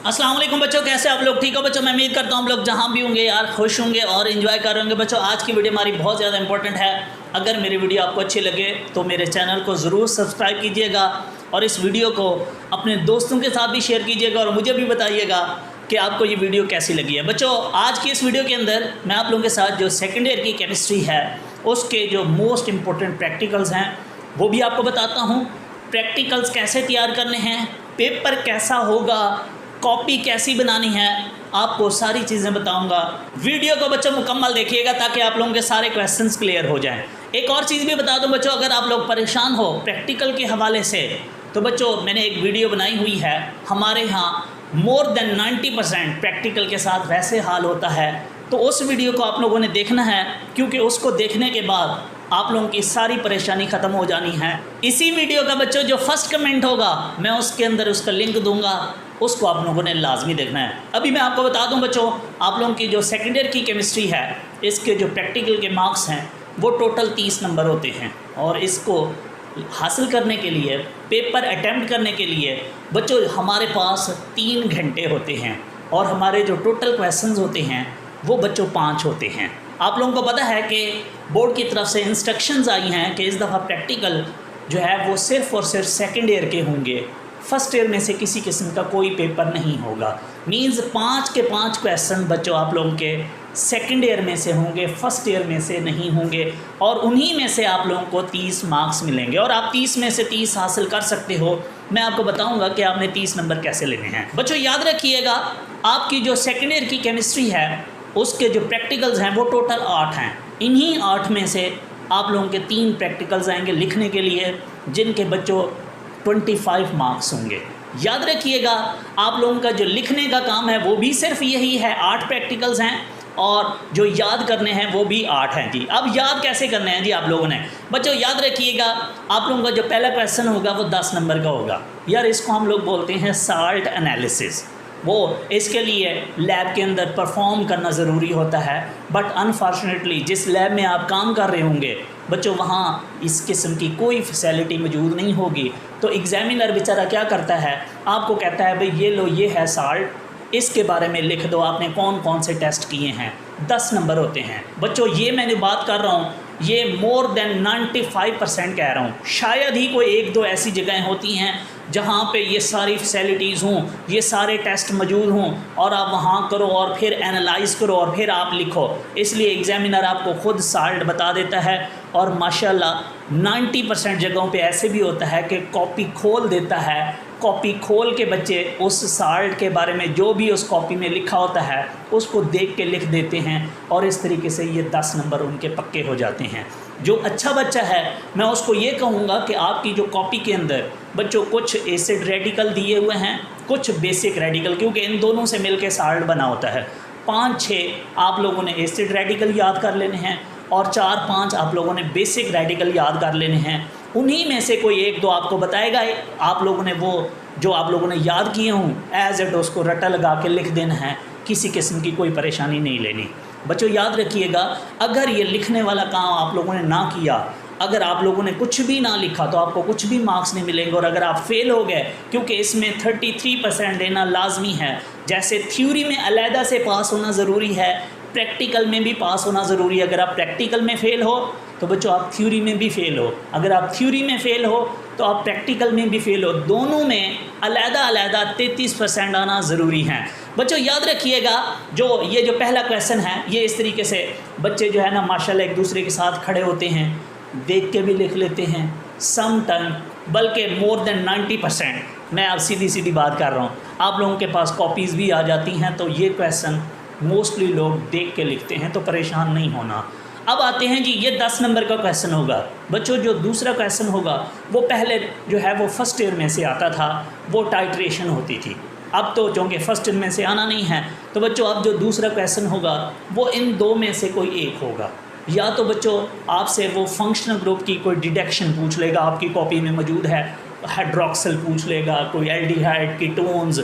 अस्सलाम वालेकुम बच्चों, कैसे आप लोग? ठीक हो बच्चों? मैं उम्मीद करता हूँ आप लोग जहाँ भी होंगे यार खुश होंगे और एंजॉय कर रहे होंगे। बच्चों आज की वीडियो हमारी बहुत ज़्यादा इंपॉर्टेंट है। अगर मेरी वीडियो आपको अच्छी लगे तो मेरे चैनल को ज़रूर सब्सक्राइब कीजिएगा और इस वीडियो को अपने दोस्तों के साथ भी शेयर कीजिएगा और मुझे भी बताइएगा कि आपको ये वीडियो कैसी लगी है। बच्चों आज की इस वीडियो के अंदर मैं आप लोगों के साथ जो सेकेंड ईयर की केमिस्ट्री है उसके जो मोस्ट इम्पोर्टेंट प्रैक्टिकल्स हैं वो भी आपको बताता हूँ। प्रैक्टिकल्स कैसे तैयार करने हैं, पेपर कैसा होगा, कॉपी कैसी बनानी है, आपको सारी चीज़ें बताऊंगा। वीडियो को बच्चों मुकम्मल देखिएगा ताकि आप लोगों के सारे क्वेश्चंस क्लियर हो जाएं। एक और चीज़ भी बता दूं बच्चों, अगर आप लोग परेशान हो प्रैक्टिकल के हवाले से तो बच्चों मैंने एक वीडियो बनाई हुई है। हमारे यहाँ मोर देन 90% प्रैक्टिकल के साथ वैसे हाल होता है, तो उस वीडियो को आप लोगों ने देखना है क्योंकि उसको देखने के बाद आप लोगों की सारी परेशानी ख़त्म हो जानी है। इसी वीडियो का बच्चों जो फर्स्ट कमेंट होगा मैं उसके अंदर उसका लिंक दूंगा, उसको आप लोगों ने लाजमी देखना है। अभी मैं आपको बता दूं बच्चों, आप लोगों की जो सेकेंड ईयर की केमिस्ट्री है इसके जो प्रैक्टिकल के मार्क्स हैं वो टोटल 30 नंबर होते हैं और इसको हासिल करने के लिए, पेपर अटैम्प्ट करने के लिए बच्चों हमारे पास 3 घंटे होते हैं और हमारे जो टोटल क्वेश्चंस होते हैं वो बच्चों 5 होते हैं। आप लोगों को पता है कि बोर्ड की तरफ से इंस्ट्रक्शंस आई हैं कि इस दफ़ा प्रैक्टिकल जो है वो सिर्फ़ और सिर्फ सेकेंड ईयर के होंगे, फर्स्ट ईयर में से किसी किस्म का कोई पेपर नहीं होगा। मींस 5 के 5 क्वेश्चन बच्चों आप लोगों के सेकेंड ईयर में से होंगे, फर्स्ट ईयर में से नहीं होंगे और उन्हीं में से आप लोगों को 30 मार्क्स मिलेंगे और आप 30 में से 30 हासिल कर सकते हो। मैं आपको बताऊंगा कि आपने 30 नंबर कैसे लेने हैं। बच्चों याद रखिएगा, आपकी जो सेकेंड ईयर की केमिस्ट्री है उसके जो प्रैक्टिकल्स हैं वो टोटल 8 हैं। इन्हीं 8 में से आप लोगों के 3 प्रैक्टिकल्स आएंगे लिखने के लिए, जिनके बच्चों 25 मार्क्स होंगे। याद रखिएगा आप लोगों का जो लिखने का काम है वो भी सिर्फ यही है, 8 प्रैक्टिकल्स हैं और जो याद करने हैं वो भी 8 हैं जी। अब याद कैसे करने हैं जी आप लोगों ने? बच्चों याद रखिएगा आप लोगों का जो पहला क्वेश्चन होगा वो 10 नंबर का होगा। यार इसको हम लोग बोलते हैं साल्ट एनालिसिस। वो इसके लिए लैब के अंदर परफॉर्म करना ज़रूरी होता है, बट अनफॉर्चुनेटली जिस लैब में आप काम कर रहे होंगे बच्चों वहाँ इस किस्म की कोई फैसिलिटी मौजूद नहीं होगी। तो एग्ज़ामिनर बेचारा क्या करता है, आपको कहता है भाई ये लो, ये है साल्ट, इसके बारे में लिख दो आपने कौन कौन से टेस्ट किए हैं। 10 नंबर होते हैं बच्चों। ये मैंने बात कर रहा हूँ, ये मोर देन 95% कह रहा हूँ। शायद ही कोई 1-2 ऐसी जगहें होती हैं जहाँ पे ये सारी फैसिलिटीज़ हों, ये सारे टेस्ट मौजूद हों और आप वहाँ करो और फिर एनालाइज करो और फिर आप लिखो। इसलिए एग्ज़ामिनर आपको ख़ुद साल्ट बता देता है और माशाल्लाह 90% जगहों पे ऐसे भी होता है कि कॉपी खोल देता है। कॉपी खोल के बच्चे उस साल्ट के बारे में जो भी उस कॉपी में लिखा होता है उसको देख के लिख देते हैं और इस तरीके से ये 10 नंबर उनके पक्के हो जाते हैं। जो अच्छा बच्चा है मैं उसको ये कहूँगा कि आपकी जो कॉपी के अंदर बच्चों कुछ एसिड रेडिकल दिए हुए हैं, कुछ बेसिक रेडिकल, क्योंकि इन दोनों से मिलके साल्ट बना होता है। 5-6 आप लोगों ने एसिड रेडिकल याद कर लेने हैं और 4-5 आप लोगों ने बेसिक रेडिकल याद कर लेने हैं। उन्हीं में से कोई 1-2 आपको बताएगा, आप लोगों ने वो जो आप लोगों ने याद किए हों एज इट उसको रटा लगा के लिख देना है। किसी किस्म की कोई परेशानी नहीं लेनी। बच्चों याद रखिएगा, अगर ये लिखने वाला काम आप लोगों ने ना किया, अगर आप लोगों ने कुछ भी ना लिखा तो आपको कुछ भी मार्क्स नहीं मिलेंगे और अगर आप फेल हो गए, क्योंकि इसमें 33% लेना लाजमी है। जैसे थ्योरी में अलहदा से पास होना ज़रूरी है, प्रैक्टिकल में भी पास होना ज़रूरी है। अगर आप प्रैक्टिकल में फ़ेल हो तो बच्चों आप थ्योरी में भी फ़ेल हो, अगर आप थ्योरी में फ़ेल हो तो आप प्रैक्टिकल में भी फ़ेल हो। दोनों में अलहदा 33% आना ज़रूरी है। बच्चों याद रखिएगा ये जो पहला क्वेश्चन है ये इस तरीके से बच्चे जो है ना माशाल्लाह एक दूसरे के साथ खड़े होते हैं, देख के भी लिख लेते हैं सम टाइम, बल्कि मोर देन 90%। मैं अब सीधी बात कर रहा हूँ, आप लोगों के पास कॉपीज़ भी आ जाती हैं तो ये क्वेश्चन मोस्टली लोग देख के लिखते हैं, तो परेशान नहीं होना। अब आते हैं जी, ये 10 नंबर का क्वेश्चन होगा बच्चों। जो दूसरा क्वेश्चन होगा वो पहले जो है वो फर्स्ट ईयर में से आता था, वो टाइट्रेशन होती थी। अब तो चूँकि फर्स्ट ईयर में से आना नहीं है तो बच्चों अब जो दूसरा क्वेश्चन होगा वो इन 2 में से कोई एक होगा। या तो बच्चों आपसे वो फंक्शनल ग्रुप की कोई डिटेक्शन पूछ लेगा, आपकी कॉपी में मौजूद है, हाइड्रोक्सिल पूछ लेगा, कोई एल्डिहाइड, कीटोन्स,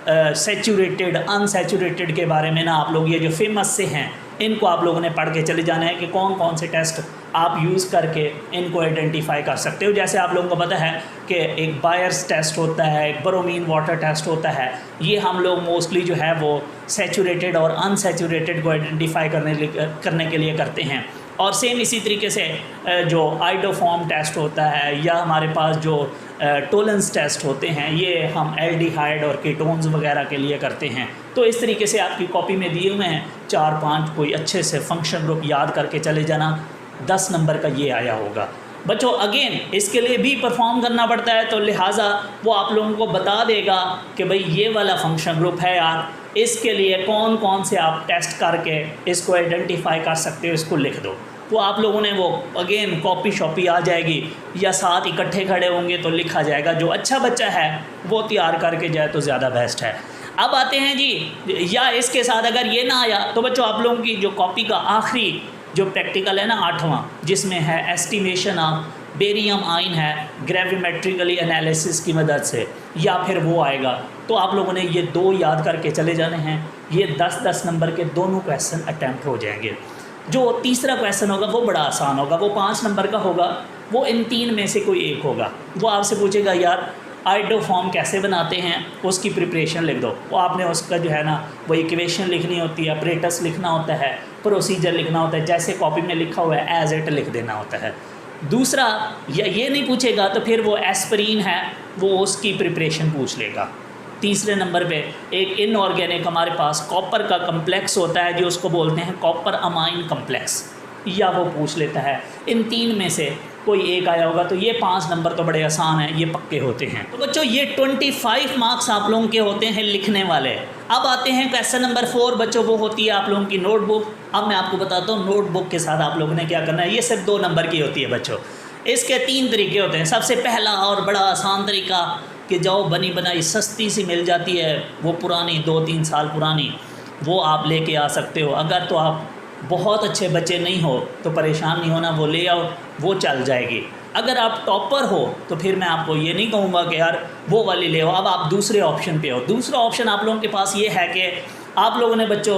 सैचुरेटेड, अनसैचुरेटेड के बारे में ना आप लोग ये जो फेमस से हैं इनको आप लोगों ने पढ़ के चले जाना है कि कौन कौन से टेस्ट आप यूज़ करके इनको आइडेंटिफाई कर सकते हो। जैसे आप लोगों को पता है कि एक बायर्स टेस्ट होता है, एक ब्रोमीन वाटर टेस्ट होता है। ये हम लोग मोस्टली जो है वो सैचुरेटेड और अनसैचुरेटेड को आइडेंटिफाई करने के लिए करते हैं। और सेम इसी तरीके से जो आइडोफॉर्म टेस्ट होता है या हमारे पास जो टोलेंस टेस्ट होते हैं, ये हम एल्डिहाइड और कीटोन्स वगैरह के लिए करते हैं। तो इस तरीके से आपकी कॉपी में दिए हुए हैं 4-5 कोई अच्छे से फंक्शन ग्रुप याद करके चले जाना। 10 नंबर का ये आया होगा बच्चों। अगेन इसके लिए भी परफॉर्म करना पड़ता है, तो लिहाजा वो आप लोगों को बता देगा कि भाई ये वाला फंक्शन ग्रुप है यार, इसके लिए कौन कौन से आप टेस्ट करके इसको आइडेंटिफाई कर सकते हो, इसको लिख दो। तो आप लोगों ने वो अगेन कॉपी शॉपी आ जाएगी या साथ इकट्ठे खड़े होंगे तो लिखा जाएगा। जो अच्छा बच्चा है वो तैयार करके जाए तो ज़्यादा बेस्ट है। अब आते हैं जी, या इसके साथ अगर ये ना आया तो बच्चों आप लोगों की जो कॉपी का आखिरी जो प्रैक्टिकल है ना 8वां, जिसमें है एस्टिमेशन ऑफ बेरियम आयन है ग्रेविमेट्रिकली एनालिसिस की मदद से, या फिर वो आएगा। तो आप लोगों ने ये 2 याद करके चले जाने हैं। ये 10-10 नंबर के दोनों क्वेश्चन अटैम्प्ट हो जाएंगे। जो तीसरा क्वेश्चन होगा वो बड़ा आसान होगा, वो 5 नंबर का होगा। वो इन 3 में से कोई एक होगा। वो आपसे पूछेगा यार आइडोफॉर्म कैसे बनाते हैं, उसकी प्रिपरेशन लिख दो। वो आपने उसका जो है ना वो इक्वेशन लिखनी होती है, ऑपरेटर्स लिखना होता है, प्रोसीजर लिखना होता है, जैसे कॉपी में लिखा हुआ है एज इट लिख देना होता है। दूसरा, या ये नहीं पूछेगा तो फिर वो एस्पिरिन है वो उसकी प्रिपरेशन पूछ लेगा। तीसरे नंबर पे एक इनऑर्गेनिक हमारे पास कॉपर का कम्प्लेक्स होता है जो उसको बोलते हैं कॉपर अमाइन कम्प्लेक्स, या वो पूछ लेता है। इन 3 में से कोई एक आया होगा। तो ये 5 नंबर तो बड़े आसान हैं, ये पक्के होते हैं। तो बच्चों ये 25 मार्क्स आप लोगों के होते हैं लिखने वाले। अब आते हैं क्वेश्चन नंबर 4 बच्चों, वो होती है आप लोगों की नोटबुक। अब मैं आपको बताता हूँ नोटबुक के साथ आप लोगों ने क्या करना है। ये सिर्फ 2 नंबर की होती है बच्चों। इसके 3 तरीके होते हैं। सबसे पहला और बड़ा आसान तरीका कि जाओ बनी बनाई सस्ती सी मिल जाती है, वो पुरानी 2-3 साल पुरानी, वो आप लेके आ सकते हो। अगर तो आप बहुत अच्छे बच्चे नहीं हो तो परेशान नहीं होना, वो ले आओ, वो चल जाएगी। अगर आप टॉपर हो तो फिर मैं आपको ये नहीं कहूँगा कि यार वो वाली ले आओ। अब आप दूसरे ऑप्शन पे हो। दूसरा ऑप्शन आप लोगों के पास ये है कि आप लोगों ने बच्चों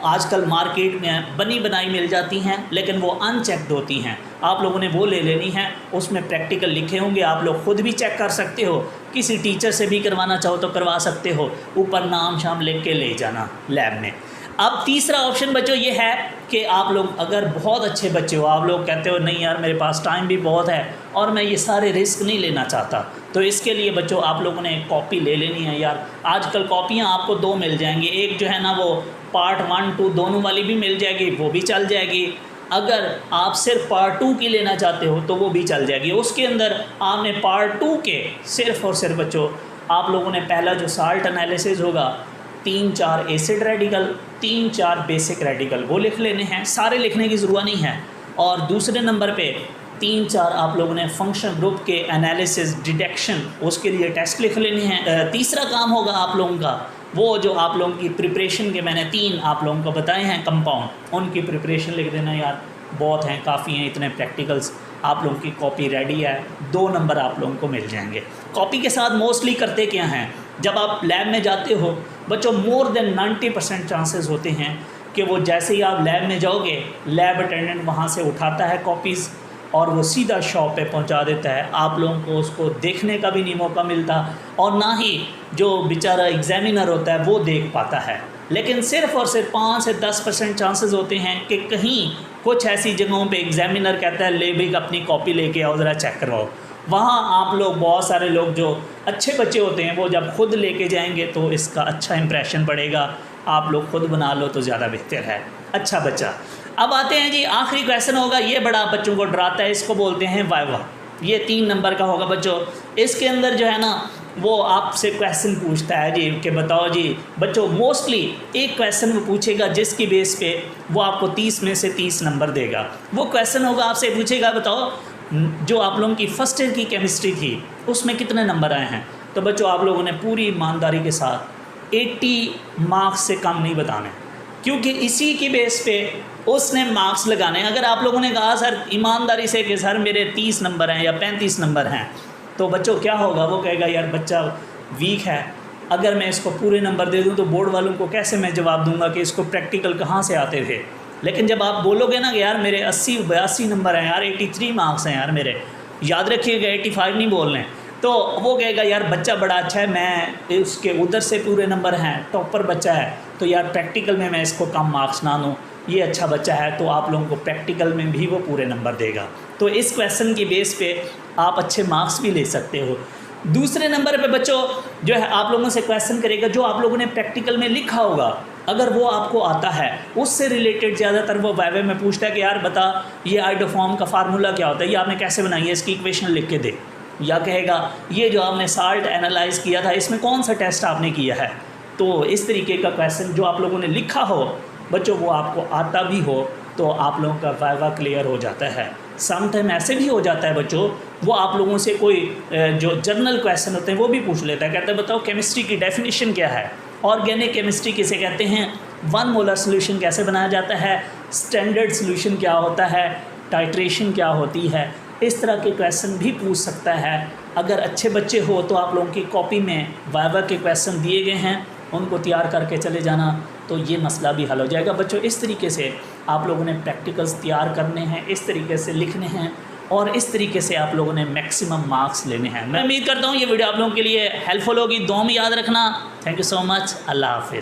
आजकल मार्केट में बनी बनाई मिल जाती हैं लेकिन वो अनचेक्ड होती हैं। आप लोगों ने वो ले लेनी है, उसमें प्रैक्टिकल लिखे होंगे, आप लोग खुद भी चेक कर सकते हो, किसी टीचर से भी करवाना चाहो तो करवा सकते हो, ऊपर नाम शाम लिख के ले जाना लैब में। अब तीसरा ऑप्शन बच्चों ये है कि आप लोग अगर बहुत अच्छे बच्चे हो, आप लोग कहते हो नहीं यार मेरे पास टाइम भी बहुत है और मैं ये सारे रिस्क नहीं लेना चाहता, तो इसके लिए बच्चों आप लोगों ने कॉपी ले लेनी है यार। आजकल कॉपियाँ आपको 2 मिल जाएंगी, एक जो है ना वो पार्ट 1, 2 दोनों वाली भी मिल जाएगी, वो भी चल जाएगी। अगर आप सिर्फ पार्ट 2 की लेना चाहते हो तो वो भी चल जाएगी। उसके अंदर आपने पार्ट 2 के सिर्फ और सिर्फ बच्चों आप लोगों ने पहला जो साल्ट एनालिसिस होगा, 3-4 एसिड रेडिकल, 3-4 बेसिक रेडिकल, वो लिख लेने हैं, सारे लिखने की ज़रूरत नहीं है। और दूसरे नंबर पे 3-4 आप लोगों ने फंक्शन ग्रुप के एनालिसिस डिटेक्शन, उसके लिए टेस्ट लिख लेने हैं। तीसरा काम होगा आप लोगों का वो जो आप लोगों की प्रिपरेशन के मैंने 3 आप लोगों को बताए हैं कंपाउंड, उनकी प्रिपरेशन लिख देना यार, बहुत हैं, काफ़ी हैं, इतने प्रैक्टिकल्स। आप लोगों की कॉपी रेडी है, 2 नंबर आप लोगों को मिल जाएंगे। कॉपी के साथ मोस्टली करते क्या हैं, जब आप लैब में जाते हो बच्चों मोर देन 90% चांसेस होते हैं कि वो जैसे ही आप लैब में जाओगे, लैब अटेंडेंट वहाँ से उठाता है कॉपीज़ और वो सीधा शॉप पे पहुंचा देता है। आप लोगों को उसको देखने का भी नहीं मौका मिलता और ना ही जो बेचारा एग्जामिनर होता है वो देख पाता है। लेकिन सिर्फ और सिर्फ 5 से 10% चांसेस होते हैं कि कहीं कुछ ऐसी जगहों पे एग्जामिनर कहता है ले भाई अपनी कॉपी लेके आओ ज़रा चेक करवाओ। वहाँ आप लोग बहुत सारे लोग जो अच्छे बच्चे होते हैं वो जब खुद लेके जाएंगे तो इसका अच्छा इंप्रेशन पड़ेगा। आप लोग खुद बना लो तो ज़्यादा बेहतर है। अच्छा बच्चा, अब आते हैं जी आखिरी क्वेश्चन होगा, ये बड़ा बच्चों को डराता है, इसको बोलते हैं वाइवा। ये 3 नंबर का होगा बच्चों। इसके अंदर जो है ना वो आपसे क्वेश्चन पूछता है जी कि बताओ जी बच्चों, मोस्टली एक क्वेश्चन वो पूछेगा जिसकी बेस पे वो आपको 30 में से 30 नंबर देगा। वो क्वेश्चन होगा आपसे पूछेगा बताओ जो आप लोगों की फर्स्ट ईयर की केमिस्ट्री थी उसमें कितने नंबर आए हैं। तो बच्चों आप लोगों ने पूरी ईमानदारी के साथ 80 मार्क्स से कम नहीं बताने, क्योंकि इसी की बेस पे उसने मार्क्स लगाने। अगर आप लोगों ने कहा सर ईमानदारी से कि सर मेरे 30 नंबर हैं या 35 नंबर हैं, तो बच्चों क्या होगा, वो कहेगा यार बच्चा वीक है, अगर मैं इसको पूरे नंबर दे दूं तो बोर्ड वालों को कैसे मैं जवाब दूंगा कि इसको प्रैक्टिकल कहाँ से आते थे। लेकिन जब आप बोलोगे ना कि यार मेरे 80-82 नंबर हैं यार, 83 मार्क्स हैं यार मेरे, याद रखिएगा 85 नहीं बोलने, तो वो कहेगा यार बच्चा बड़ा अच्छा है, मैं उसके उधर से पूरे नंबर हैं, टॉपर बच्चा है, तो यार प्रैक्टिकल में मैं इसको कम मार्क्स ना दूँ, ये अच्छा बच्चा है, तो आप लोगों को प्रैक्टिकल में भी वो पूरे नंबर देगा। तो इस क्वेश्चन की बेस पे आप अच्छे मार्क्स भी ले सकते हो। दूसरे नंबर पे बच्चों जो है आप लोगों से क्वेश्चन करेगा जो आप लोगों ने प्रैक्टिकल में लिखा होगा, अगर वो आपको आता है उससे रिलेटेड ज़्यादातर वो वाइवे में पूछता है कि यार बता ये आइडोफॉर्म का फार्मूला क्या होता है, ये आपने कैसे बनाई है, इसकी इक्वेशन लिख के दे। या कहेगा ये जो आपने साल्ट एनालाइज किया था इसमें कौन सा टेस्ट आपने किया है। तो इस तरीके का क्वेश्चन जो आप लोगों ने लिखा हो बच्चों, वो आपको आता भी हो तो आप लोगों का वाइवा क्लियर हो जाता है। समटाइम ऐसे भी हो जाता है बच्चों, वो आप लोगों से कोई जो जर्नल क्वेश्चन होते हैं वो भी पूछ लेता है, कहता है बताओ केमिस्ट्री की डेफिनेशन क्या है, ऑर्गेनिक केमिस्ट्री किसे कहते हैं, 1 मोलर सोल्यूशन कैसे बनाया जाता है, स्टैंडर्ड सोल्यूशन क्या होता है, टाइट्रेशन क्या होती है, इस तरह के क्वेश्चन भी पूछ सकता है। अगर अच्छे बच्चे हो तो आप लोगों की कॉपी में वाइवा के क्वेश्चन दिए गए हैं, उनको तैयार करके चले जाना, तो ये मसला भी हल हो जाएगा। बच्चों इस तरीके से आप लोगों ने प्रैक्टिकल्स तैयार करने हैं, इस तरीके से लिखने हैं और इस तरीके से आप लोगों ने मैक्सिमम मार्क्स लेने हैं। मैं उम्मीद करता हूँ ये वीडियो आप लोगों के लिए हेल्पफुल होगी। दुआ में याद रखना। Thank you so much. अल्लाह हाफिज़।